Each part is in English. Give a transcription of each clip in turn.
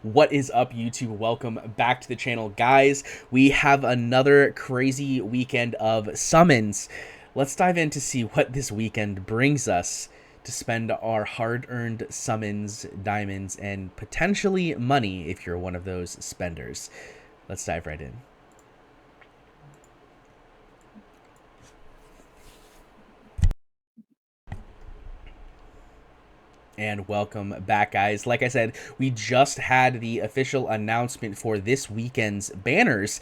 What is up, YouTube? Welcome back to the channel, guys. We have another crazy weekend of summons. Let's dive in to see what this weekend brings us to spend our hard-earned summons, diamonds, and potentially money if you're one of those spenders. Let's dive right in. And welcome back, guys. Like I said, we just had the official announcement for this weekend's banners.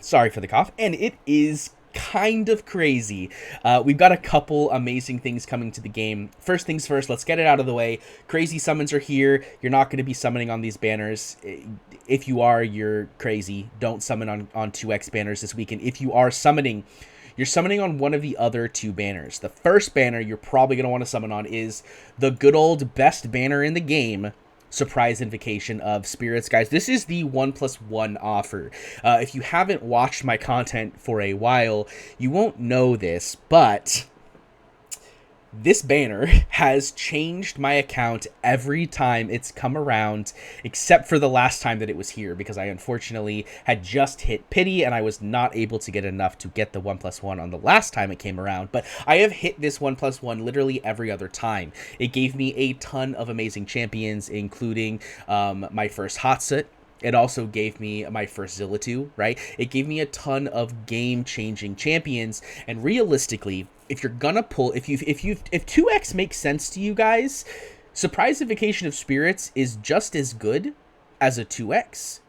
Sorry for the cough. And it is kind of crazy. We've got a couple amazing things coming to the game. First things first, let's get it out of the way. Crazy summons are here. You're not going to be summoning on these banners. If you are, you're crazy. Don't summon on 2x banners this weekend. If you are summoning, you're summoning on one of the other two banners. The first banner you're probably going to want to summon on is the good old best banner in the game, Surprise Invocation of Spirits. Guys, this is the 1+1 offer. If you haven't watched my content for a while, you won't know this, but this banner has changed my account every time it's come around, except for the last time that it was here, because I unfortunately had just hit pity and I was not able to get enough to get the 1+1 on the last time it came around. But I have hit this 1+1 literally every other time. It gave me a ton of amazing champions, including my first Hotset. It also gave me my first Zillatu, right? It gave me a ton of game-changing champions, and realistically, if you're gonna pull, if 2x makes sense to you guys, Surprise Invocation of Spirits is just as good as a 2x,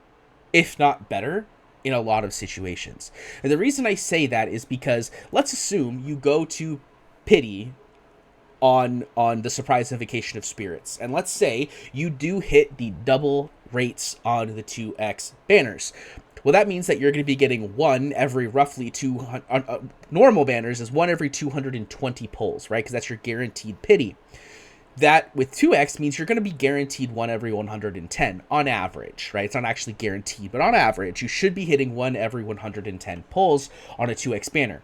if not better, in a lot of situations. And the reason I say that is because let's assume you go to Pity on the Surprise Invocation of Spirits, and let's say you do hit the double rates on the 2x banners. Well, that means that you're going to be getting one every roughly 200 normal banners is one every 220 pulls, right? Because that's your guaranteed pity. That with 2x means you're going to be guaranteed one every 110 on average, right? It's not actually guaranteed, but on average, you should be hitting one every 110 pulls on a 2x banner.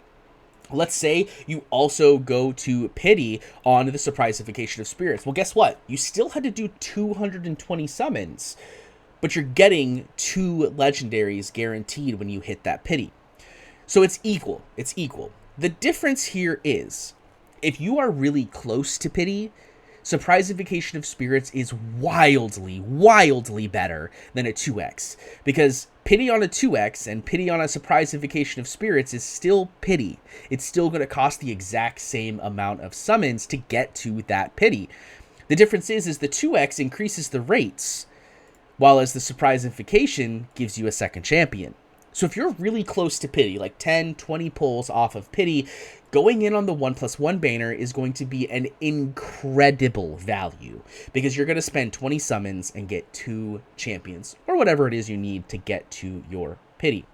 Let's say you also go to Pity on the Surprise Invocation of Spirits. Well, guess what? You still had to do 220 summons, but you're getting 2 legendaries guaranteed when you hit that Pity. So it's equal. It's equal. The difference here is, if you are really close to Pity, Surprise Invocation of Spirits is wildly, wildly better than a 2x. Because Pity on a 2x and Pity on a Surprise Invocation of Spirits is still Pity. It's still going to cost the exact same amount of summons to get to that Pity. The difference is the 2x increases the rates, while as the Surprise Invocation gives you a second champion. So if you're really close to Pity, like 10, 20 pulls off of Pity, going in on the 1+1 banner is going to be an incredible value, because you're going to spend 20 summons and get 2 champions, or whatever it is you need to get to your Pity.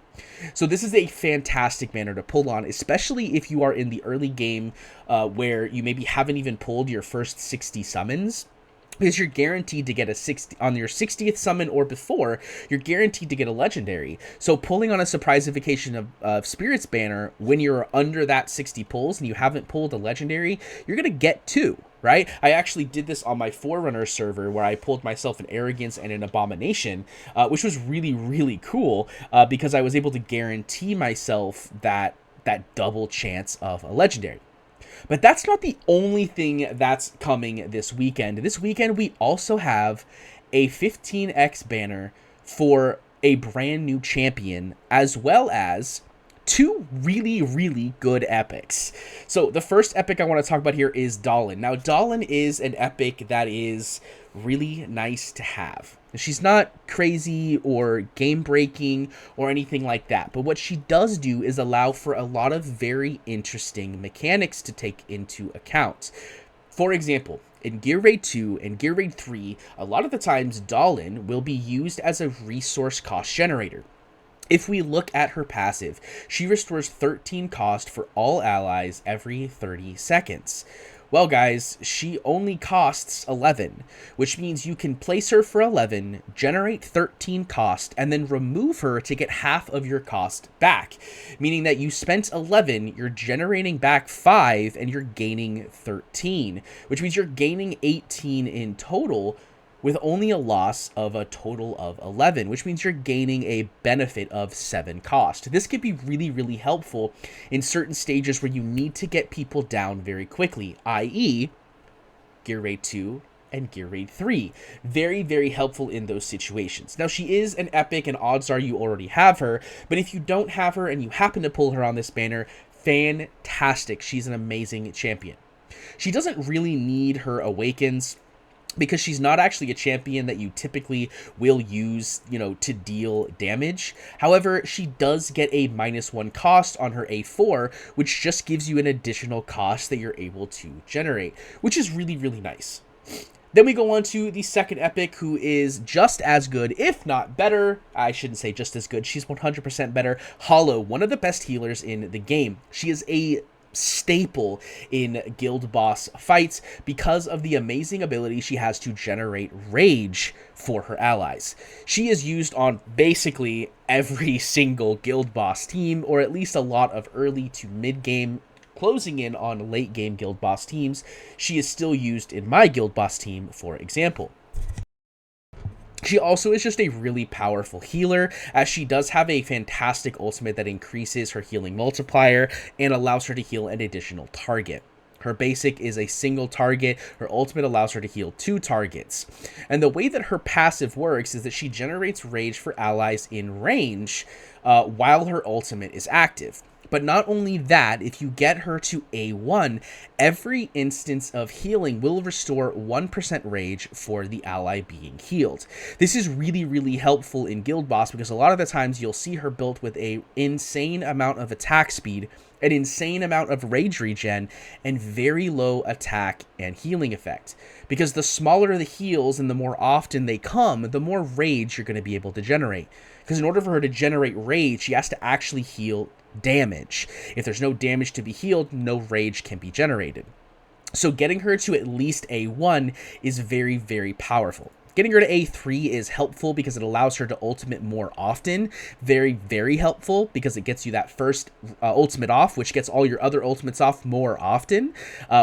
So this is a fantastic banner to pull on, especially if you are in the early game where you maybe haven't even pulled your first 60 summons. Because you're guaranteed to get a 60 on your 60th summon or before, you're guaranteed to get a legendary. So pulling on a Surprise Invocation of Spirits banner when you're under that 60 pulls and you haven't pulled a legendary, you're going to get 2, right? I actually did this on my Forerunner server where I pulled myself an Arrogance and an Abomination, which was really, really cool because I was able to guarantee myself that double chance of a legendary. But that's not the only thing that's coming this weekend. This weekend, we also have a 15x banner for a brand new champion, as well as 2 really, really good epics. So the first epic I want to talk about here is Doan. Now, Doan is an epic that is really nice to have. She's not crazy or game-breaking or anything like that, but what she does do is allow for a lot of very interesting mechanics to take into account. For example, in Gear Raid 2 and Gear Raid 3, a lot of the times Doan will be used as a resource cost generator. If we look at her passive, she restores 13 cost for all allies every 30 seconds. Well, guys, she only costs 11, which means you can place her for 11, generate 13 cost, and then remove her to get half of your cost back. Meaning that you spent 11, you're generating back 5, and you're gaining 13, which means you're gaining 18 in total, with only a loss of a total of 11, which means you're gaining a benefit of 7 cost. This could be really, really helpful in certain stages where you need to get people down very quickly, i.e. Gear Raid 2 and Gear Raid 3. Very, very helpful in those situations. Now, she is an epic, and odds are you already have her, but if you don't have her and you happen to pull her on this banner, fantastic. She's an amazing champion. She doesn't really need her awakens, because she's not actually a champion that you typically will use, to deal damage. However, she does get a -1 cost on her A4, which just gives you an additional cost that you're able to generate, which is really, really nice. Then we go on to the second epic, who is just as good, if not better. I shouldn't say just as good. She's 100% better. Hollow, one of the best healers in the game. She is a staple in guild boss fights because of the amazing ability she has to generate rage for her allies. She is used on basically every single guild boss team, or at least a lot of early to mid game, closing in on late game guild boss teams. She is still used in my guild boss team, for example. She also is just a really powerful healer, as she does have a fantastic ultimate that increases her healing multiplier and allows her to heal an additional target. Her basic is a single target. Her ultimate allows her to heal 2 targets. And the way that her passive works is that she generates rage for allies in range while her ultimate is active. But not only that, if you get her to A1, every instance of healing will restore 1% rage for the ally being healed. This is really, really helpful in Guild Boss, because a lot of the times you'll see her built with an insane amount of attack speed, an insane amount of rage regen, and very low attack and healing effect. Because the smaller the heals and the more often they come, the more rage you're going to be able to generate. Because in order for her to generate rage, she has to actually heal damage. If there's no damage to be healed, no rage can be generated. So getting her to at least A1 is very, very powerful. Getting her to A3 is helpful because it allows her to ultimate more often. Very, very helpful because it gets you that first ultimate off, which gets all your other ultimates off more often,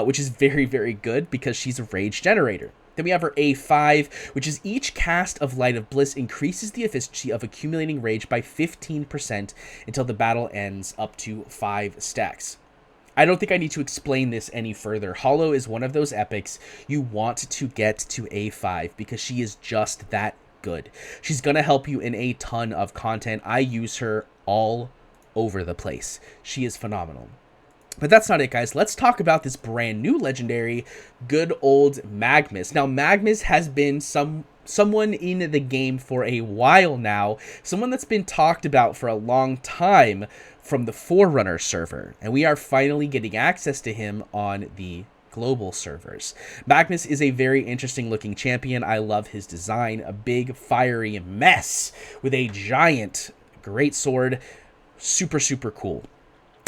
which is very, very good because she's a rage generator. Then we have her A5, which is each cast of Light of Bliss increases the efficiency of accumulating rage by 15% until the battle ends, up to 5 stacks. I don't think I need to explain this any further. Hollow is one of those epics you want to get to A5 because she is just that good. She's going to help you in a ton of content. I use her all over the place. She is phenomenal. But that's not it, guys. Let's talk about this brand new legendary, good old Magmus. Now, Magmus has been someone in the game for a while now, someone that's been talked about for a long time from the Forerunner server, and we are finally getting access to him on the global servers. Magmus is a very interesting looking champion. I love his design, a big fiery mess with a giant great sword. Super, super cool.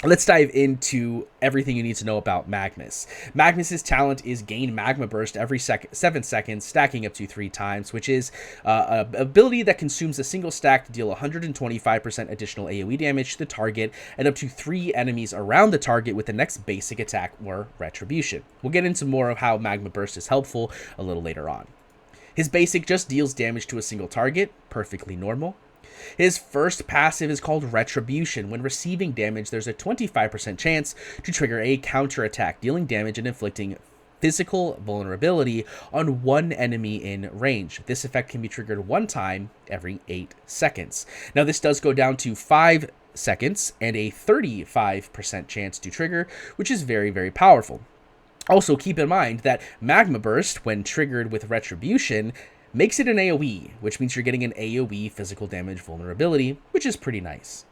Let's dive into everything you need to know about Magmus. Magmus's talent is gain magma burst every 7 seconds, stacking up to 3 times, which is an ability that consumes a single stack to deal 125% additional AoE damage to the target and up to 3 enemies around the target with the next basic attack or retribution. We'll get into more of how magma burst is helpful a little later on. His basic just deals damage to a single target, perfectly normal. His first passive is called Retribution. When receiving damage, there's a 25% chance to trigger a counterattack, dealing damage and inflicting physical vulnerability on one enemy in range. This effect can be triggered 1 time every 8 seconds. Now, this does go down to 5 seconds and a 35% chance to trigger, which is very, very powerful. Also, keep in mind that Magma Burst, when triggered with Retribution, makes it an AoE, which means you're getting an AoE physical damage vulnerability, which is pretty nice.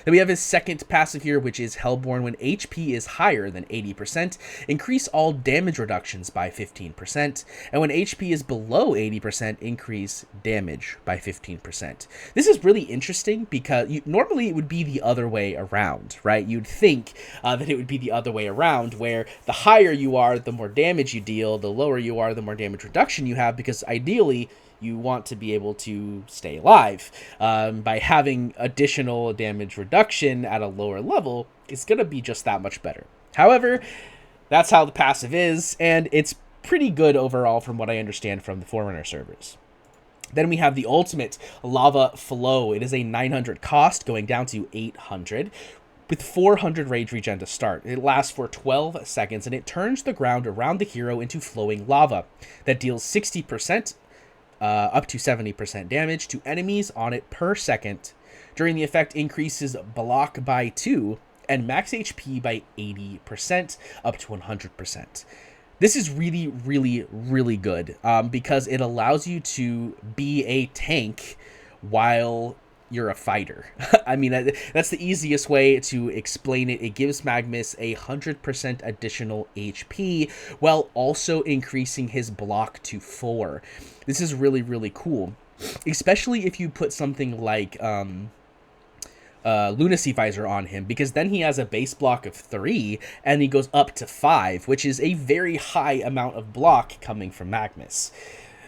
Then we have his second passive here, which is Hellborn. When HP is higher than 80%, increase all damage reductions by 15%, and when HP is below 80%, increase damage by 15%. This is really interesting because normally it would be the other way around, right? You'd think that it would be the other way around, where the higher you are, the more damage you deal, the lower you are, the more damage reduction you have, because ideally you want to be able to stay alive. By having additional damage reduction at a lower level, it's going to be just that much better. However, that's how the passive is, and it's pretty good overall from what I understand from the Forerunner servers. Then we have the ultimate, Lava Flow. It is a 900 cost, going down to 800, with 400 rage regen to start. It lasts for 12 seconds, and it turns the ground around the hero into flowing lava that deals 60%, up to 70% damage to enemies on it per second. During the effect, increases block by 2 and max HP by 80%, up to 100%. This is really, really, really good because it allows you to be a tank while you're a fighter. I mean, that's the easiest way to explain it. It gives Magmus 100% additional HP while also increasing his block to 4. This is really, really cool, especially if you put something like Lunacy Visor on him, because then he has a base block of 3 and he goes up to 5, which is a very high amount of block coming from Magmus.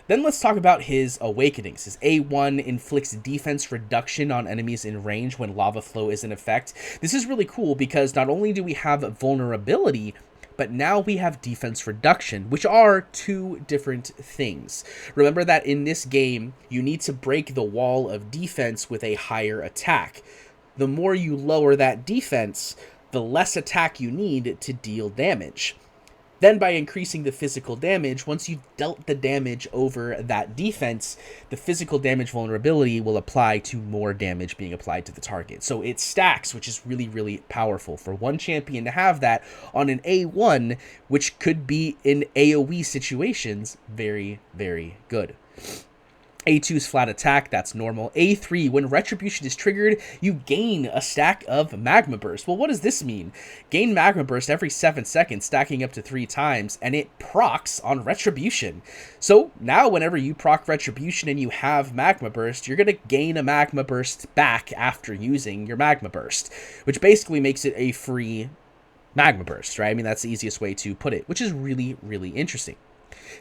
Then let's talk about his awakenings. His A1 inflicts defense reduction on enemies in range when Lava Flow is in effect. This is really cool because not only do we have vulnerability, but now we have defense reduction, which are 2 different things. Remember that in this game, you need to break the wall of defense with a higher attack. The more you lower that defense, the less attack you need to deal damage. Then by increasing the physical damage, once you've dealt the damage over that defense, the physical damage vulnerability will apply to more damage being applied to the target. So it stacks, which is really, really powerful. For one champion to have that on an A1, which could be in AoE situations, very, very good. A2's flat attack, that's normal. A3, when Retribution is triggered, you gain a stack of Magma Burst. Well, what does this mean? Gain Magma Burst every 7 seconds, stacking up to 3 times, and it procs on Retribution. So now whenever you proc Retribution and you have Magma Burst, you're going to gain a Magma Burst back after using your Magma Burst, which basically makes it a free Magma Burst, right? I mean, that's the easiest way to put it, which is really, really interesting.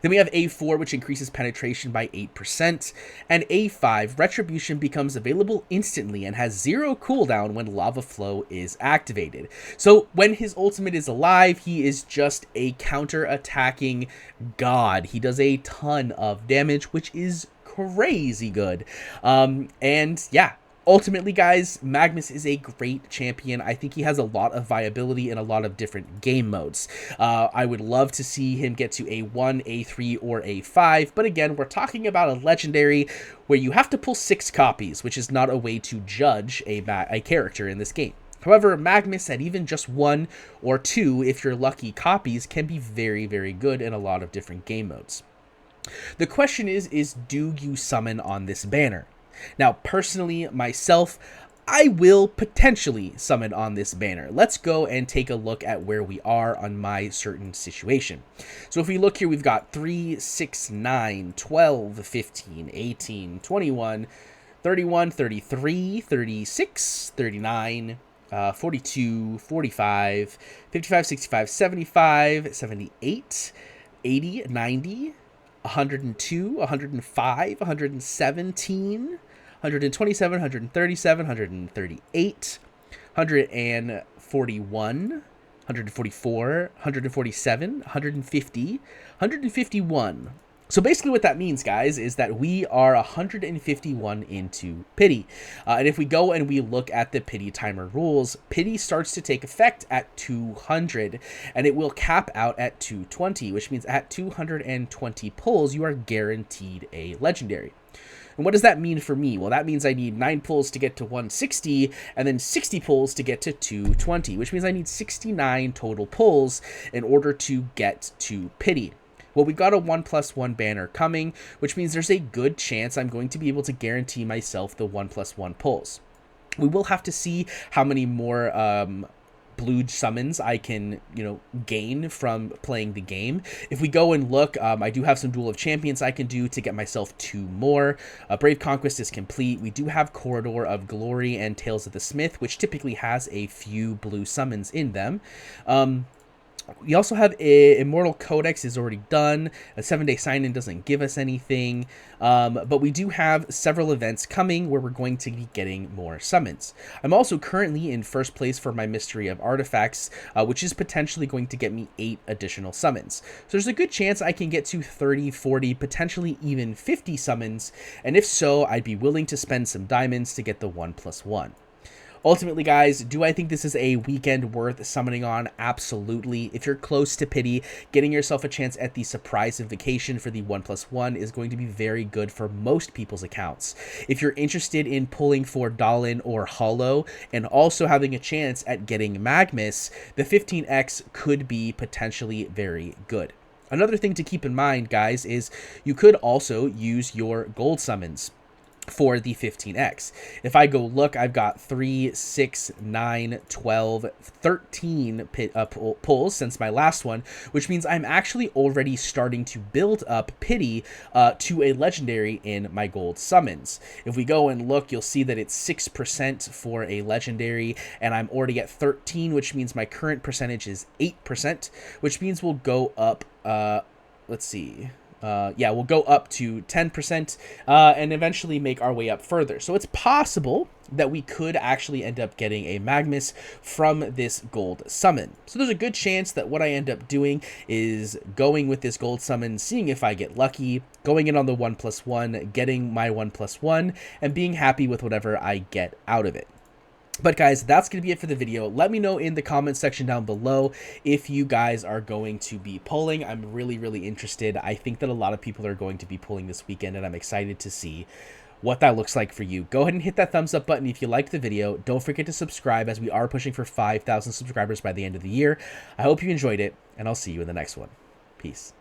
Then we have A4, which increases penetration by 8%, and A5, Retribution becomes available instantly and has 0 cooldown when Lava Flow is activated. So when his ultimate is alive, he is just a counter-attacking god. He does a ton of damage, which is crazy good. And yeah. Ultimately, guys, Magmus is a great champion. I think he has a lot of viability in a lot of different game modes. I would love to see him get to A1, A3, or A5, but again, we're talking about a legendary where you have to pull 6 copies, which is not a way to judge a character in this game. However, Magmus at even just 1 or 2, if you're lucky, copies can be very, very good in a lot of different game modes. The question is do you summon on this banner? Now, personally, myself, I will potentially summon on this banner. Let's go and take a look at where we are on my certain situation. So if we look here, we've got 3, 6, 9, 12, 15, 18, 21, 31, 33, 36, 39, 42, 45, 55, 65, 75, 78, 80, 90, 102, 105, 117, 127, 137, 138, 141, 144, 147, 150, 151. So basically what that means, guys, is that we are 151 into pity. And if we go and we look at the pity timer rules, pity starts to take effect at 200, and it will cap out at 220, which means at 220 pulls, you are guaranteed a legendary. And what does that mean for me? Well, that means I need 9 pulls to get to 160, and then 60 pulls to get to 220, which means I need 69 total pulls in order to get to pity. Well, we've got a 1+1 banner coming, which means there's a good chance I'm going to be able to guarantee myself the 1+1 pulls. We will have to see how many more blue summons I can, gain from playing the game. If we go and look, I do have some Duel of Champions I can do to get myself 2 more. Brave Conquest is complete. We do have Corridor of Glory and Tales of the Smith, which typically has a few blue summons in them. We also have Immortal Codex is already done. A 7-day sign-in doesn't give us anything. But we do have several events coming where we're going to be getting more summons. I'm also currently in first place for my Mystery of Artifacts, which is potentially going to get me 8 additional summons. So there's a good chance I can get to 30, 40, potentially even 50 summons. And if so, I'd be willing to spend some diamonds to get the 1+1. Ultimately, guys, do I think this is a weekend worth summoning on? Absolutely. If you're close to Pity, getting yourself a chance at the surprise invocation for the 1+1 is going to be very good for most people's accounts. If you're interested in pulling for Doan or Hollow and also having a chance at getting Magmus, the 15x could be potentially very good. Another thing to keep in mind, guys, is you could also use your gold summons for the 15x. If I go look, I've got 3, 6, 9, 12, 13 pulls since my last one, which means I'm actually already starting to build up Pity to a legendary in my gold summons. If we go and look, you'll see that it's 6% for a legendary, and I'm already at 13, which means my current percentage is 8%, which means we'll go up, let's see, yeah, we'll go up to 10% and eventually make our way up further. So it's possible that we could actually end up getting a Magmus from this gold summon. So there's a good chance that what I end up doing is going with this gold summon, seeing if I get lucky, going in on the 1+1, getting my 1+1, and being happy with whatever I get out of it. But guys, that's going to be it for the video. Let me know in the comments section down below if you guys are going to be pulling. I'm really, really interested. I think that a lot of people are going to be pulling this weekend, and I'm excited to see what that looks like for you. Go ahead and hit that thumbs up button if you liked the video. Don't forget to subscribe, as we are pushing for 5,000 subscribers by the end of the year. I hope you enjoyed it, and I'll see you in the next one. Peace.